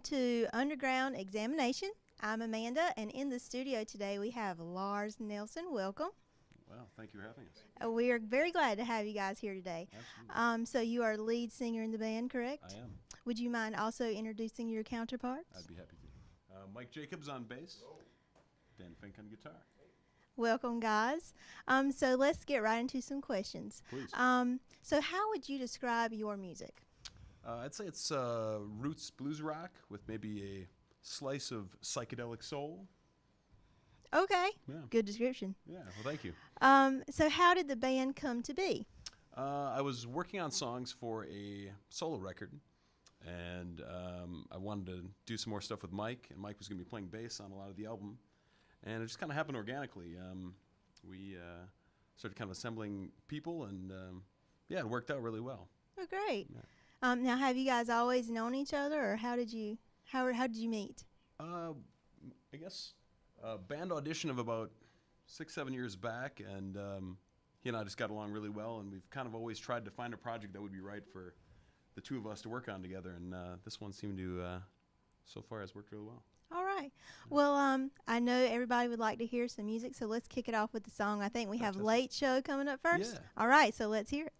to Underground Examination. I'm Amanda, and in the studio today we have Lars Nelson. Welcome. Well, thank you for having us. We are very glad to have you guys here today. Absolutely. So you are lead singer in the band, correct? I am. Would you mind also introducing your counterparts? I'd be happy to. Mike Jacobs on bass, Dan Fink on guitar. Welcome, guys. So let's get right into some questions. Please. So how would you describe your music? I'd say it's roots blues rock with maybe a slice of psychedelic soul. Okay. Yeah. Good description. Yeah, well, thank you. So how did the band come to be? I was working on songs for a solo record, and I wanted to do some more stuff with Mike, and Mike was going to be playing bass on a lot of the album, and it just kind of happened organically. We started kind of assembling people, and yeah, it worked out really well. Oh, great. Yeah. Now, have you guys always known each other, or how did you meet? I guess a band audition of about 6-7 years back, and he and I just got along really well, and we've kind of always tried to find a project that would be right for the two of us to work on together, and this one seemed to, so far, has worked really well. All right. Well, I know everybody would like to hear some music, so let's kick it off with the song. I think we have Fantastic. Late Show coming up first. Yeah. All right, so let's hear it.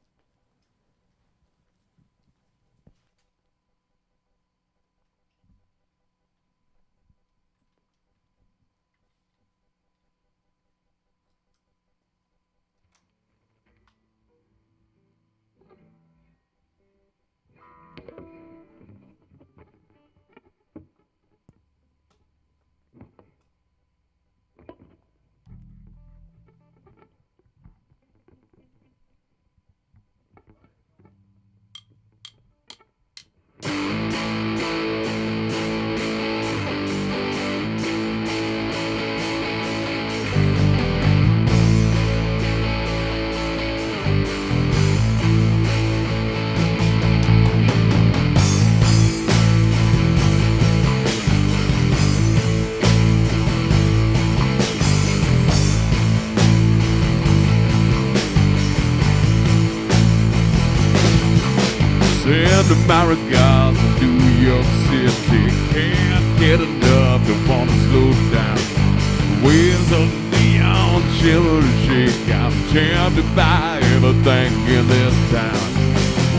Send my regards to New York City. Can't get enough to want to slow down. Winds of neon chill and shake. I'm tempted by everything in this town.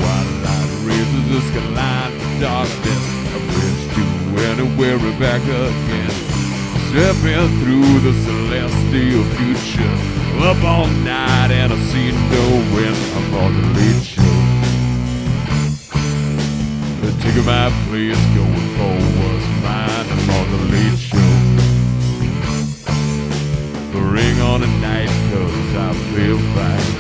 White light raises the skyline to darkness. A bridge to anywhere and back again. Stepping through the celestial future. Up all night and I see no end. I'm on the late show. Taking my place, going for what's mine. I'm on the late show. Ring on the night, 'cause I feel fine.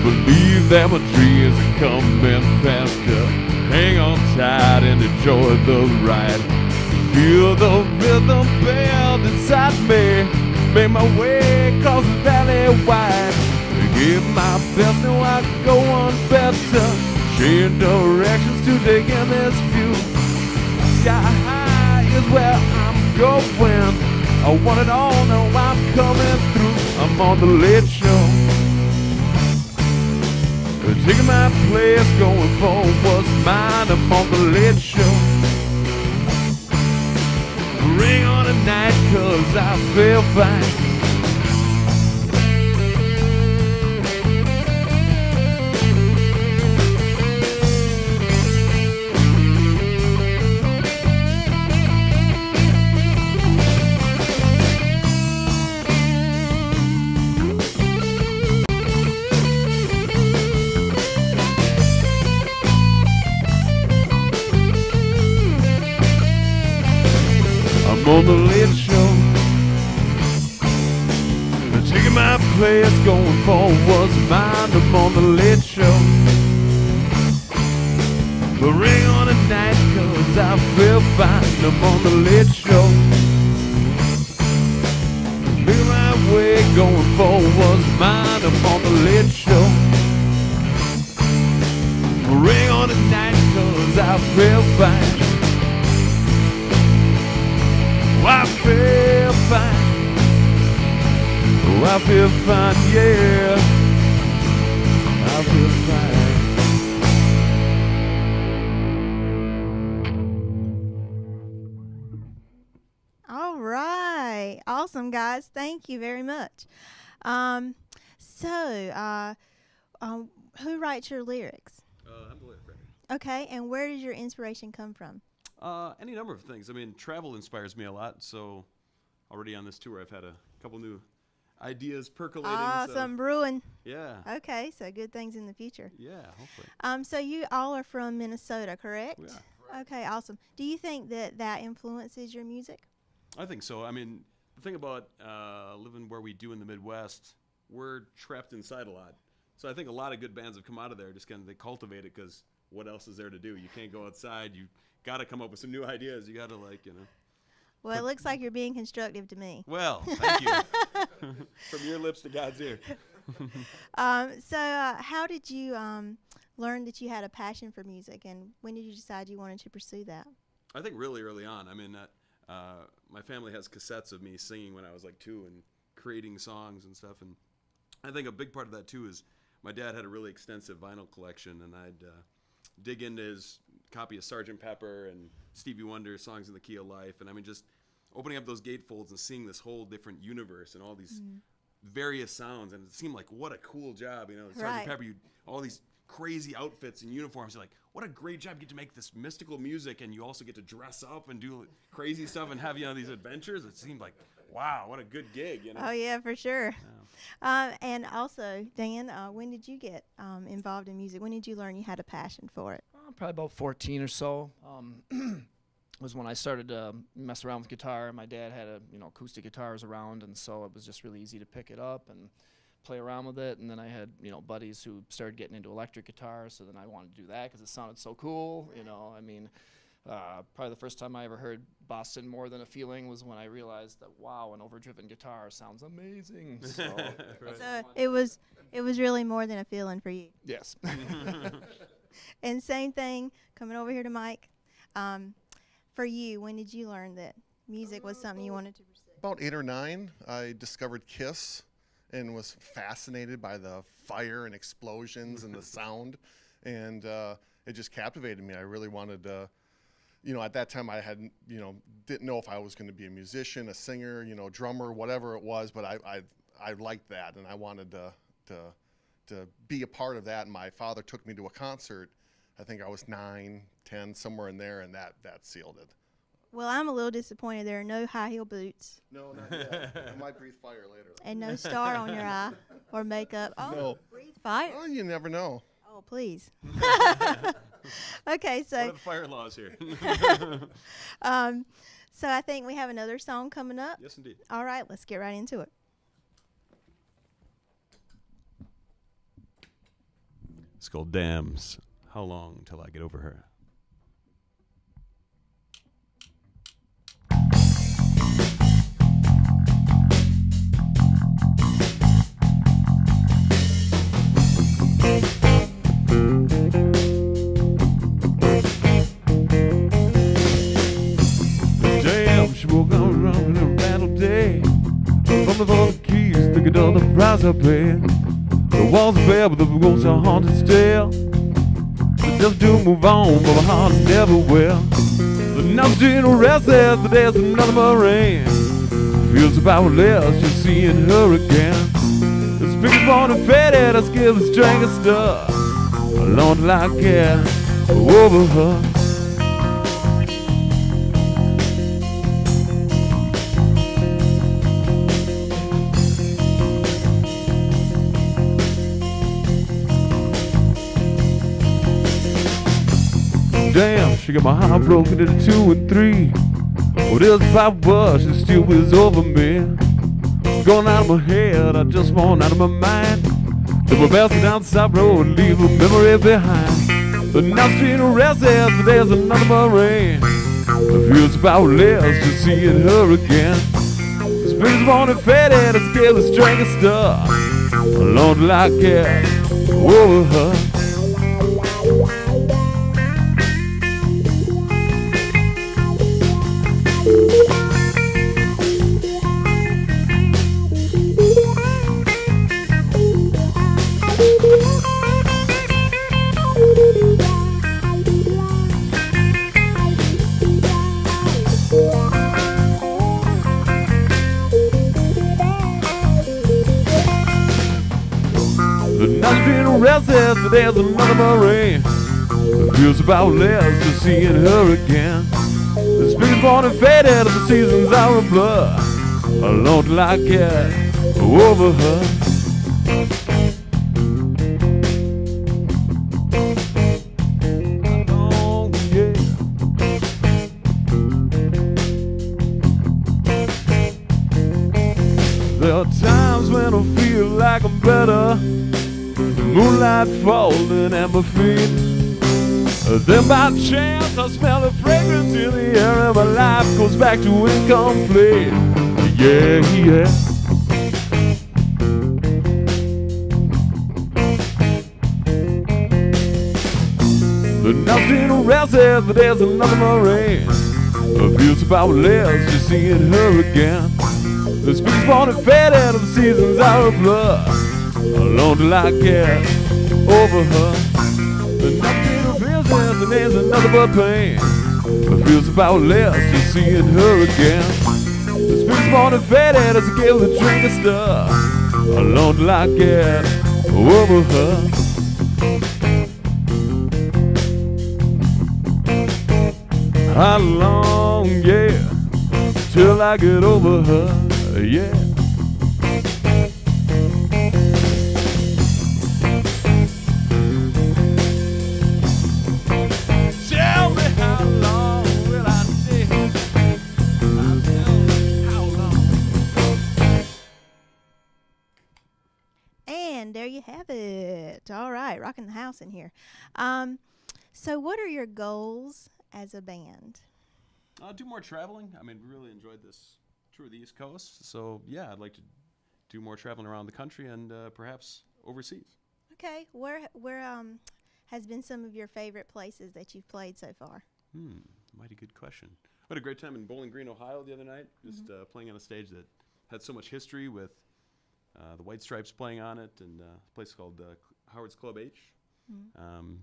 Believe that my dreams are coming faster. Hang on tight and enjoy the ride. Feel the rhythm bend inside me. Make my way across the valley wide. Give my best, know I can go on better. Change directions to take in this view. Sky high is where I'm going. I want it all, now I'm coming through. I'm on the late show. Taking my place, going for what's mine. I'm on the late show. Ring on the night, 'cause I feel fine. I'm on the late show. Taking my place, going for what's mine. I'm on the late show. The ring on the night, 'cause I feel fine. I'm on the late show. Making my way, going for what's mine. I'm on the late show. The ring on the night, 'cause I feel fine. I feel fine, yeah. I feel fine. All right. Awesome, guys. Thank you very much. Um, so, who writes your lyrics? I'm the lyric writer. Okay, and where does your inspiration come from? Any number of things. I mean, travel inspires me a lot. So, already on this tour, I've had a couple new ideas percolating. Some brewing. Yeah. Okay, so good things in the future. Yeah, hopefully. So you all are from Minnesota, correct? Yeah. Okay, awesome. Do you think that influences your music? I think so. I mean, the thing about living where we do in the Midwest, we're trapped inside a lot. So I think a lot of good bands have come out of there. Just kind of they cultivate it because what else is there to do? You can't go outside. You got to come up with some new ideas. You got to Well, it looks like you're being constructive to me. Well, thank you. From your lips to God's ear. So how did you learn that you had a passion for music, and when did you decide you wanted to pursue that? I think really early on. I mean, my family has cassettes of me singing when I was like 2 and creating songs and stuff. And I think a big part of that, too, is my dad had a really extensive vinyl collection, and I'd dig into his copy of Sgt. Pepper and Stevie Wonder, Songs in the Key of Life. And I mean, just opening up those gatefolds and seeing this whole different universe and all these various sounds. And it seemed like, what a cool job, Right. Sgt. Pepper, all these crazy outfits and uniforms. You're like, what a great job. You get to make this mystical music, and you also get to dress up and do crazy stuff and have, these adventures. It seemed like, wow, what a good gig, Oh, yeah, for sure. Yeah. And also, Dan, when did you get involved in music? When did you learn you had a passion for it? Probably about 14 or so. Was when I started to mess around with guitar. My dad had acoustic guitars around, and so it was just really easy to pick it up and play around with it. And then I had buddies who started getting into electric guitars, so then I wanted to do that because it sounded so cool. Probably the first time I ever heard Boston More Than a Feeling was when I realized that, wow, an overdriven guitar sounds amazing. So, So it was really more than a feeling for you. yes. And same thing, coming over here to Mike. For you, when did you learn that music was something you wanted to pursue? About 8 or 9, I discovered Kiss and was fascinated by the fire and explosions and the sound, and it just captivated me. I really wanted to, at that time I hadn't, didn't know if I was going to be a musician, a singer, drummer, whatever it was, but I liked that, and I wanted to be a part of that. And my father took me to a concert. I think I was 9, 10, somewhere in there, and that sealed it. Well, I'm a little disappointed there are no high heel boots No, not yet. I might breathe fire later. and no star on your eye or makeup. Oh, No. breathe fire. Oh, you never know. Oh, please. Okay, What so are the fire laws here? so I think we have another song coming up. Yes, indeed. All right, let's get right into it. It's called Dams. How long till I get over her? Damn, she woke up running a battle day. Fumbling for the keys, thinking of the price I paid. The walls are bare, but the ghosts are haunted still. Just do move on, but my heart never will. The night's still restless, but there's another Marine. Feels about less, just seeing her again. The speaker's born and faded, I skill the string of stuff. Alone till I care over her. Damn, she got my heart broken into 2 and 3. What else if I was, she still was over me. Going out of my head, I just want out of my mind. Then we're bouncing down the side road and leave a memory behind. The night's between the restless, but there's another Marine. It feels about less, just seeing her again. The speaker's born and faded, I scale the string of stuff. Alone till I care over her. restless, but there's another Marie. It feels about less to seeing her again. The spring's born and faded, the seasons are in blood. Alone till I get over her. Oh, yeah. There are times when I feel like I'm better. Moonlight falling at my feet. Then by chance I smell the fragrance in the air, and my life goes back to incomplete. Yeah, yeah. The nothing restless, but there's another Marie. It feels about less just seeing her again. The spring's born and faded, the seasons are of blood. Alone till I get over her. The nothing restless, and there's another but pain. It feels about less just seeing her again. The spring's born and faded as I give the drink of stuff. Alone till I get over her. How long, yeah, till I get over her, yeah. Tell me how long will I stay? I'll tell you how long. And there you have it. All right, rocking the house in here. So what are your goals as a band? Do more traveling. I mean, we really enjoyed this tour of the East Coast. So, yeah, I'd like to do more traveling around the country and perhaps overseas. Okay, where has been some of your favorite places that you've played so far? Mighty good question. I had a great time in Bowling Green, Ohio the other night, just playing on a stage that had so much history with the White Stripes playing on it, and a place called Howard's Club H.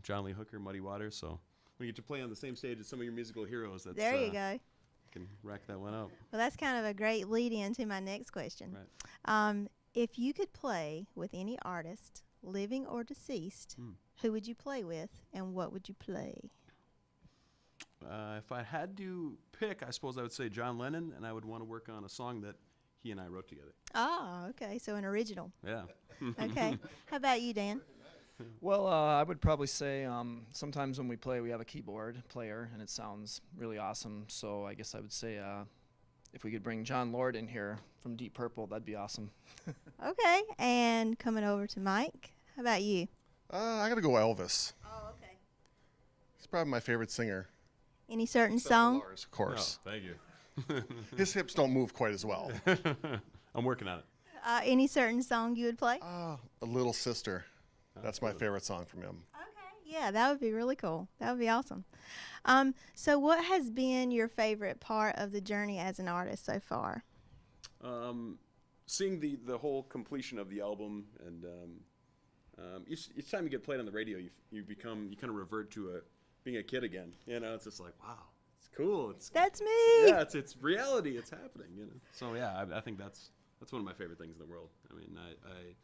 John Lee Hooker, Muddy Waters. So when you get to play on the same stage as some of your musical heroes, that's There you go. can rack that one up. Well, that's kind of a great lead in to my next question. Right. If you could play with any artist, living or deceased, who would you play with, and what would you play? If I had to pick, I suppose I would say John Lennon, and I would want to work on a song that he and I wrote together. Oh, okay, so an original. Yeah. Okay. How about you, Dan? Well, I would probably say sometimes when we play, we have a keyboard player, and it sounds really awesome. So I guess I would say if we could bring John Lord in here from Deep Purple, that'd be awesome. Okay, and coming over to Mike. How about you? I gotta go Elvis. Oh, okay. He's probably my favorite singer. Any certain Except for song? Lars, of course. Oh, thank you. His hips don't move quite as well. I'm working on it. Any certain song you would play? A Little Sister. That's my favorite song from him. Okay, yeah, that would be really cool. That would be awesome. So what has been your favorite part of the journey as an artist so far? Seeing the whole completion of the album, and each time you get played on the radio, you kind of revert to being a kid again. You know, it's just like, wow, it's cool. That's me. Yeah, it's reality. It's happening. You know. So yeah, I think that's one of my favorite things in the world. I mean, I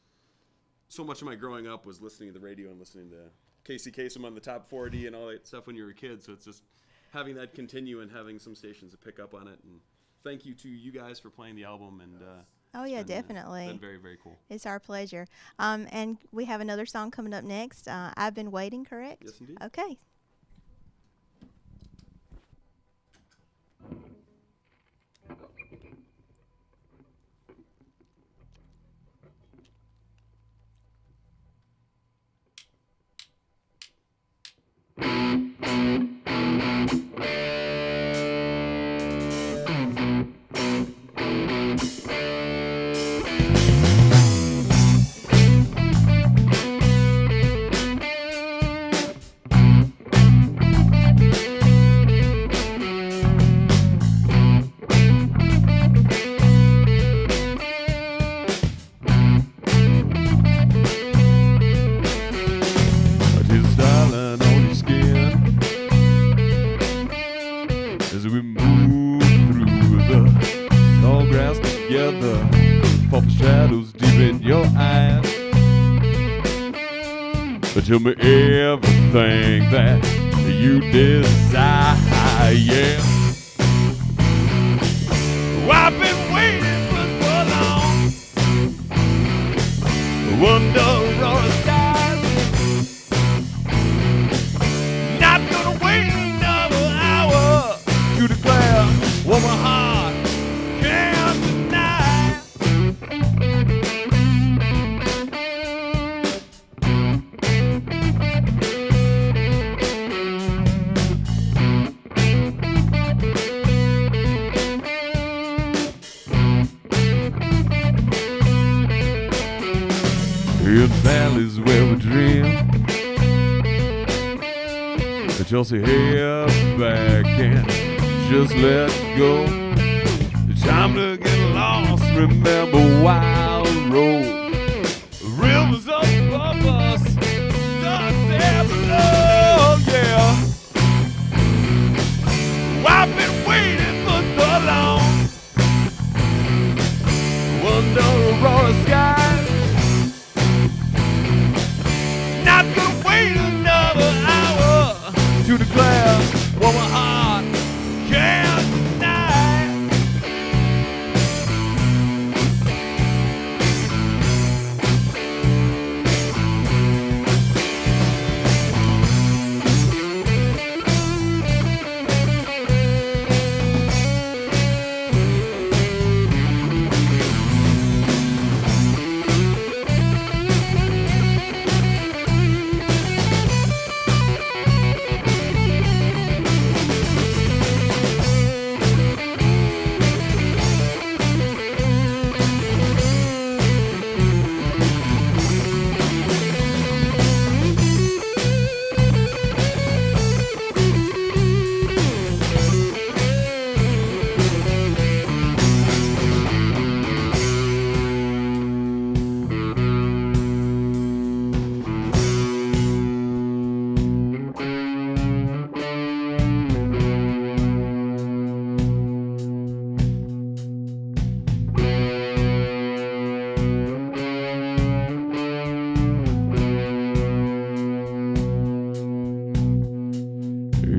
so much of my growing up was listening to the radio and listening to Casey Kasem on the top 40 and all that stuff when you were a kid. So it's just having that continue and having some stations to pick up on it. And thank you to you guys for playing the album. And Oh, yeah, it's been, definitely. It's been very, very cool. It's our pleasure. And we have another song coming up next. I've Been Waiting, correct? Yes, indeed. Okay. Tears styling on your skin as we move through the tall grass together. Fall shadows deep in your eyes. Tell me everything that you desire, yeah. Oh, I've been waiting for so long, under aurora skies. Not gonna wait another hour to declare what my heart can't deny. In valleys where we dream, just head back and just let go. It's time to get lost, remember wild roads, rivers above us, sunset below, yeah. I've been waiting for so long, under aurora skies. Not gonna wait another hour to declare what my heart can't deny.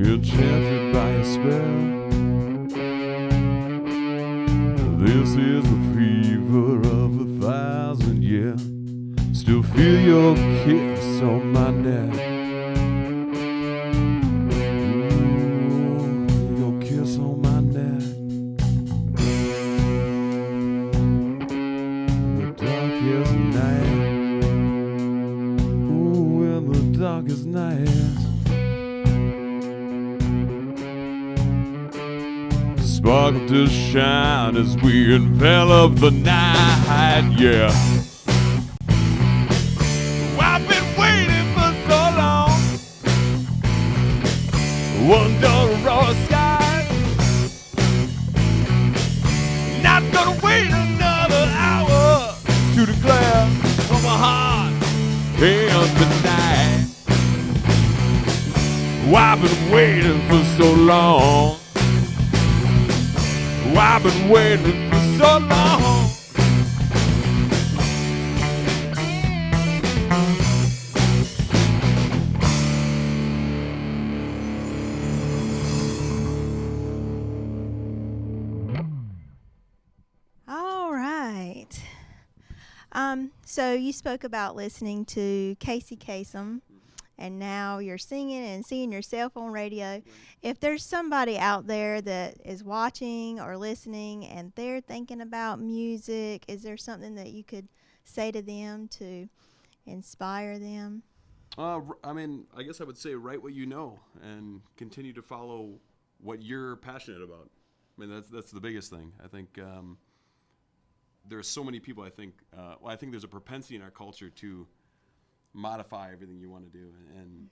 Enchanted by a spell, this is the fever of 1,000 years. Still feel your kiss on my neck. Ooh, your kiss on my neck. In the darkest night. Ooh, in the darkest night. Sparkle to shine as we envelop the night, yeah. I've been waiting for so long, under aurora skies. Not gonna wait another hour to declare what my heart can't deny. I've been waiting for so long. I've been waiting for so long. All right. So you spoke about listening to Casey Kasem, and now you're singing and seeing yourself on radio. If there's somebody out there that is watching or listening and they're thinking about music, is there something that you could say to them to inspire them? I mean, I guess I would say write what you know and continue to follow what you're passionate about. I mean, that's the biggest thing. I think there's so many people. I think there's a propensity in our culture to modify everything you want to do and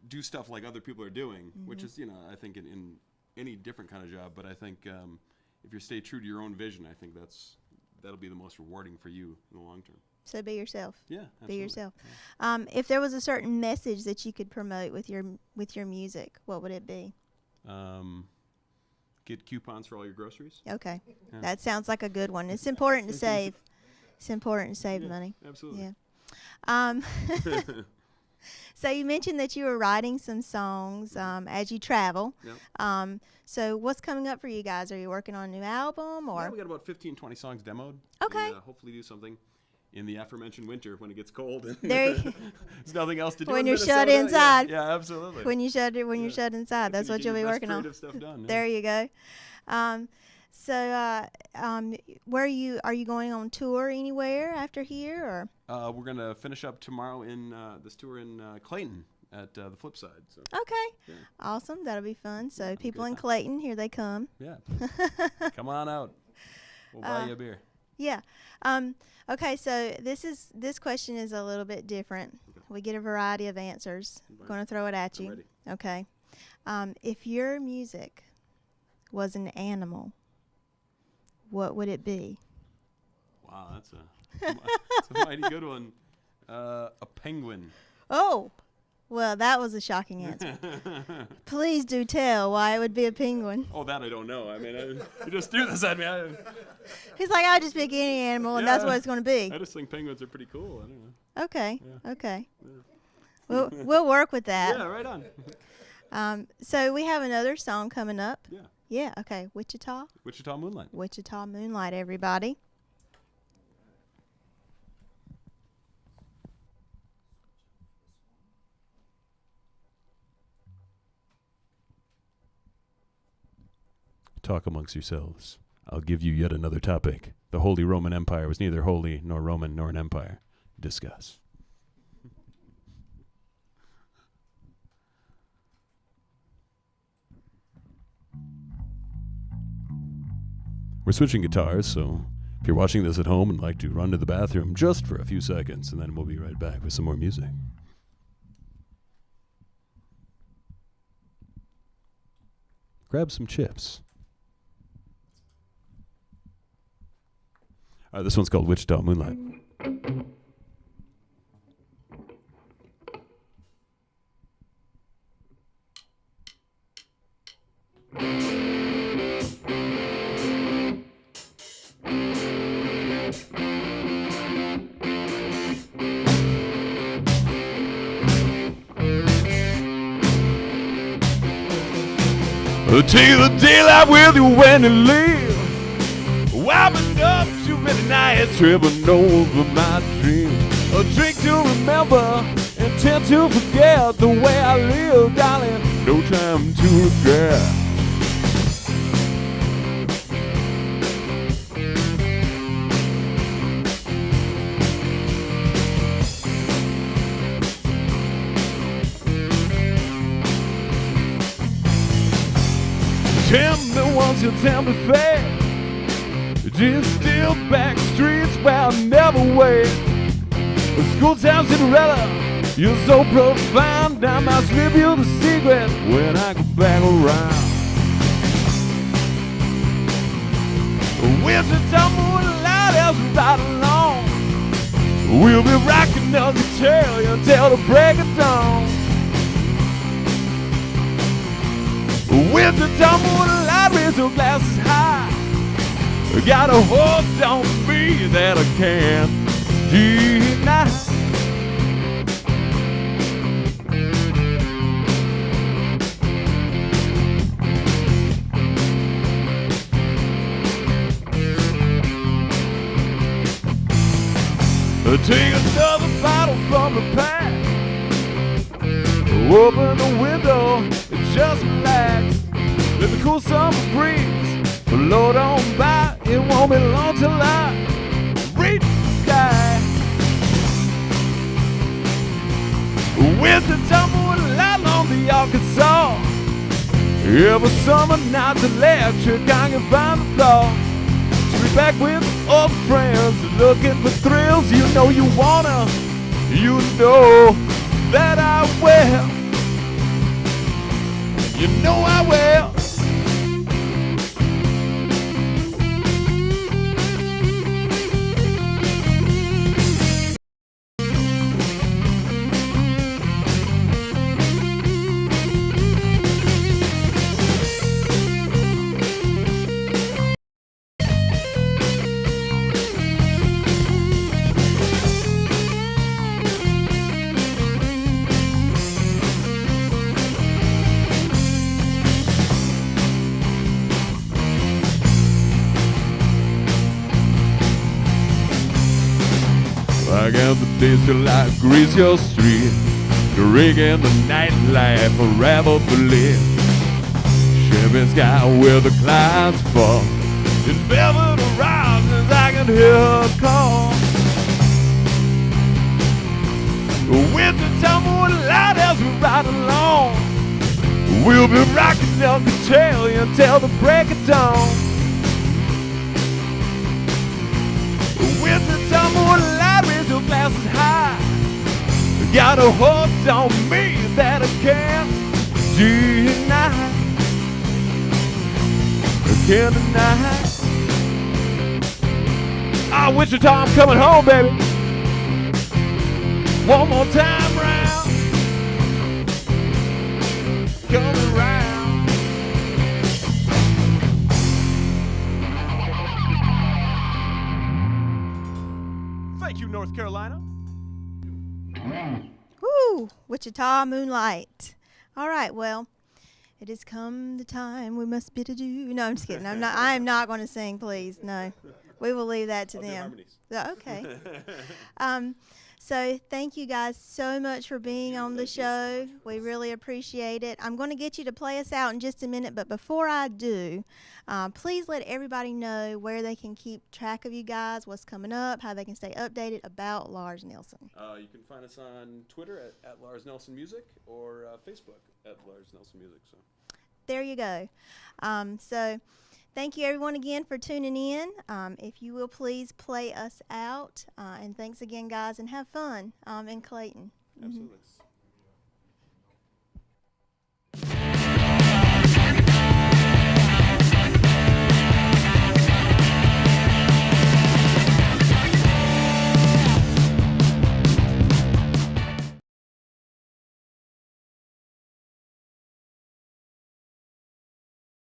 do stuff like other people are doing, which is, I think in any different kind of job. But I think if you stay true to your own vision, I think that'll be the most rewarding for you in the long term. So be yourself. Yeah, absolutely. Be yourself. Yeah. If there was a certain message that you could promote with your music, what would it be? Get coupons for all your groceries. Okay. Yeah. That sounds like a good one. It's important to save. It's important to save money. Absolutely. Yeah. Um, so you mentioned that you were writing some songs as you travel. Yep. So what's coming up for you guys? Are you working on a new album or? Yeah, we got about 15, 20 songs demoed. Okay. And, hopefully do something in the aforementioned winter when it gets cold. And There there's nothing else to do. when in you're shut Minnesota. inside. Yeah, absolutely. When you're shut inside, that's what you'll be working on. Stuff done. Yeah. There you go. Where are you going on tour anywhere after here or? We're gonna finish up tomorrow in this tour in Clayton at the Flip Side. So Okay. yeah. Awesome. That'll be fun. So a people good in time. Clayton, here they come. yeah, come on out. We'll buy you a beer. Yeah. Okay, so this question is a little bit different. Okay. We get a variety of answers. I'm going to throw it at I'm you. ready. Okay. If your music was an animal, what would it be? Wow, that's a mighty good one. A penguin. Oh, well, that was a shocking answer. Please do tell why it would be a penguin. Oh, that I don't know. I mean, you just threw this at me. He's like, I'll just pick any animal, and that's Yeah. what it's going to be. I just think penguins are pretty cool. I don't know. Okay, Yeah. okay. We'll work with that. Yeah, right on. So we have another song coming up. Yeah, Yeah, okay. Wichita. Wichita Moonlight. Wichita Moonlight, everybody. Talk amongst yourselves. I'll give you yet another topic. The Holy Roman Empire was neither holy nor Roman nor an empire. Discuss. We're switching guitars, so if you're watching this at home and like to run to the bathroom just for a few seconds, and then we'll be right back with some more music. Grab some chips. This one's called Wichita Moonlight. Take the daylight with you when you leave. I've been up too many nights, tripping over my dreams. A drink to remember, intent to forget the way I live, darling. No time to regret. Tell me once you tell me fair. Just still back streets where I never wait. School time Cinderella, you're so profound. I must reveal the secret when I go back around. Wichita moonlight as we ride along. We'll be rocking up the tail until the break of dawn. Wichita moonlight, raise your glasses high. Got a hold on me that I can't deny. Take another bottle from the pack. Open the window and just relax. Let the cool summer breeze float on by. It won't be long till I reach the sky. Wichita moonlight along the Arkansas. Every summer night's electric, I can find the thought to be back with old friends, looking for thrills. You know you wanna, you know that I will. You know I will. Back in the days till I grease your street, drinking the nightlife irreparably. Shipping sky where the clouds fall, in velvet horizons I can hear her call. Winter time moonlight as we ride along, we'll be rocking on the trail until the break of dawn. Winter time moonlight, raise your glasses high. Got a horse on me that I can't deny. I can't deny. Ah, Wichita, I'm coming home, baby. One more time round, coming round. Thank you, North Carolina. Woo! Wichita Moonlight. All right, well, it has come the time we must bid adieu. No, I'm just kidding. I am not going to sing, please. No. We will leave that to I'll do them. harmonies. Okay. So thank you guys so much for being on the show. We really appreciate it. I'm going to get you to play us out in just a minute, but before I do, please let everybody know where they can keep track of you guys, what's coming up, how they can stay updated about Lars Nelson. You can find us on Twitter at Lars Nelson Music or Facebook at Lars Nelson Music. So There you go. So thank you everyone again for tuning in. If you will please play us out. And thanks again, guys, and have fun in Clayton. absolutely.